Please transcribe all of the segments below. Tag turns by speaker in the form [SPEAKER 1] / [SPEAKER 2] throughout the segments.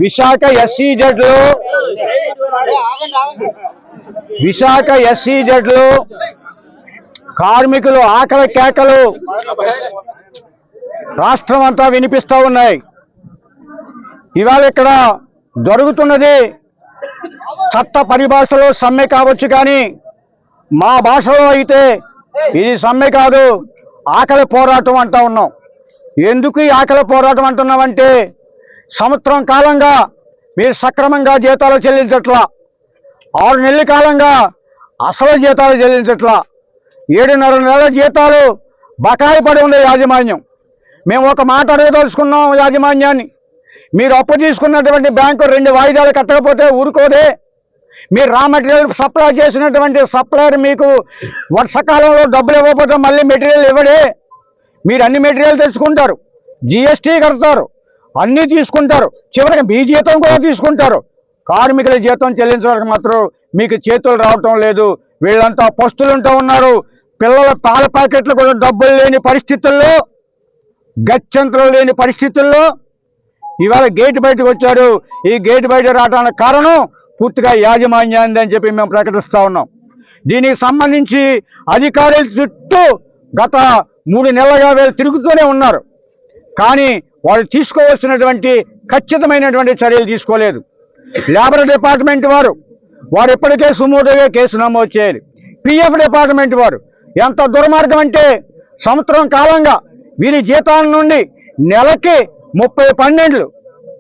[SPEAKER 1] విశాఖ ఎస్సీజెడ్లో కార్మికులు ఆకలి కేకలు రాష్ట్రం అంతా వినిపిస్తూ ఉన్నాయి. ఇవాళ ఇక్కడ జరుగుతున్నది చట్ట పరిభాషలో సమ్మె కావచ్చు, కానీ మా భాషలో అయితే ఇది సమ్మె కాదు, ఆకలి పోరాటం అంటూ ఉన్నాం. ఎందుకు ఈ ఆకలి పోరాటం అంటున్నామంటే, సంవత్సరం కాలంగా మీరు సక్రమంగా జీతాలు చెల్లించట్లా, 6 నెలల కాలంగా అసలు జీతాలు చెల్లించట్లా, 7.5 నెలల జీతాలు బకాయి పడి ఉండే యాజమాన్యం. మేము ఒక మాట అడగదలుచుకున్నాం యాజమాన్యాన్ని, మీరు అప్పు తీసుకున్నటువంటి బ్యాంకు 2 వాయిదాలు కట్టకపోతే ఊరుకోదే, మీరు రా మెటీరియల్ సప్లై చేసినటువంటి సప్లయర్ మీకు వర్షాకాలంలో డబ్బులు ఇవ్వకపోతే మళ్ళీ మెటీరియల్ ఇవ్వడే, మీరు అన్ని మెటీరియల్ తెచ్చుకుంటారు, జిఎస్టీ కడతారు, అన్నీ తీసుకుంటారు, చివరికి మీ జీతం కూడా తీసుకుంటారు, కార్మికుల జీతం చెల్లించడానికి మాత్రం మీకు చేతులు రావటం లేదు. వీళ్ళంతా పస్తులుంటూ ఉన్నారు. పిల్లల పాల ప్యాకెట్లు కూడా డబ్బులు లేని పరిస్థితుల్లో, గత్యంతరం లేని పరిస్థితుల్లో ఇవాళ గేటు బయటకు వచ్చాడు. ఈ గేటు బయట రావడానికి కారణం పూర్తిగా యాజమాన్యాన్ని అని చెప్పి మేము ప్రకటిస్తూ ఉన్నాం. దీనికి సంబంధించి అధికారుల చుట్టూ గత 3 నెలలుగా వీళ్ళు తిరుగుతూనే ఉన్నారు, కానీ వాళ్ళు తీసుకోవాల్సినటువంటి ఖచ్చితమైనటువంటి చర్యలు తీసుకోలేదు. లేబర్ డిపార్ట్మెంట్ వారు ఇప్పటికే సుమోటోగా కేసు నమోదు చేయాలి. పిఎఫ్ డిపార్ట్మెంట్ వారు ఎంత దుర్మార్గం అంటే, సంవత్సరం కాలంగా వీరి జీతాల నుండి నెలకి 30 పన్నెండులు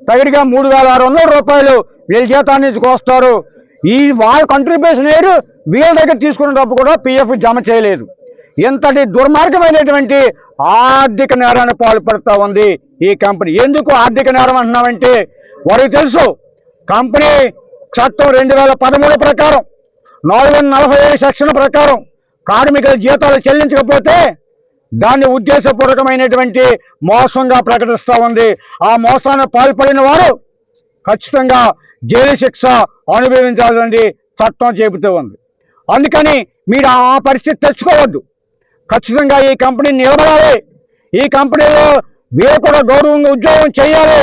[SPEAKER 1] తగినగా 3,600 రూపాయలు వీళ్ళ జీతాన్ని నుంచి కోస్తారు. ఈ వాళ్ళ కంట్రిబ్యూషన్ ఏరు వీళ్ళ దగ్గర తీసుకున్న డబ్బు కూడా పిఎఫ్ జమ చేయలేదు. ఇంతటి దుర్మార్గమైనటువంటి ఆర్థిక నేరాన్ని పాల్పడుతూ ఉంది ఈ కంపెనీ. ఎందుకు ఆర్థిక నేరం అంటున్నామంటే, వారికి తెలుసు కంపెనీ చట్టం 2013 ప్రకారం 447 సెక్షన్ ప్రకారం కార్మికుల జీతాలు చెల్లించకపోతే దాన్ని ఉద్దేశపూర్వకమైనటువంటి మోసంగా ప్రకటిస్తూ ఉంది. ఆ మోసాన్ని పాల్పడిన వారు ఖచ్చితంగా జైలు శిక్ష అనుభవించాలని చట్టం చెబుతూ ఉంది. అందుకని మీరు ఆ పరిస్థితి తెచ్చుకోవద్దు. ఖచ్చితంగా ఈ కంపెనీ నిలబడాలి, ఈ కంపెనీలో వీరు కూడా గౌరవంగా ఉద్యోగం చేయాలి.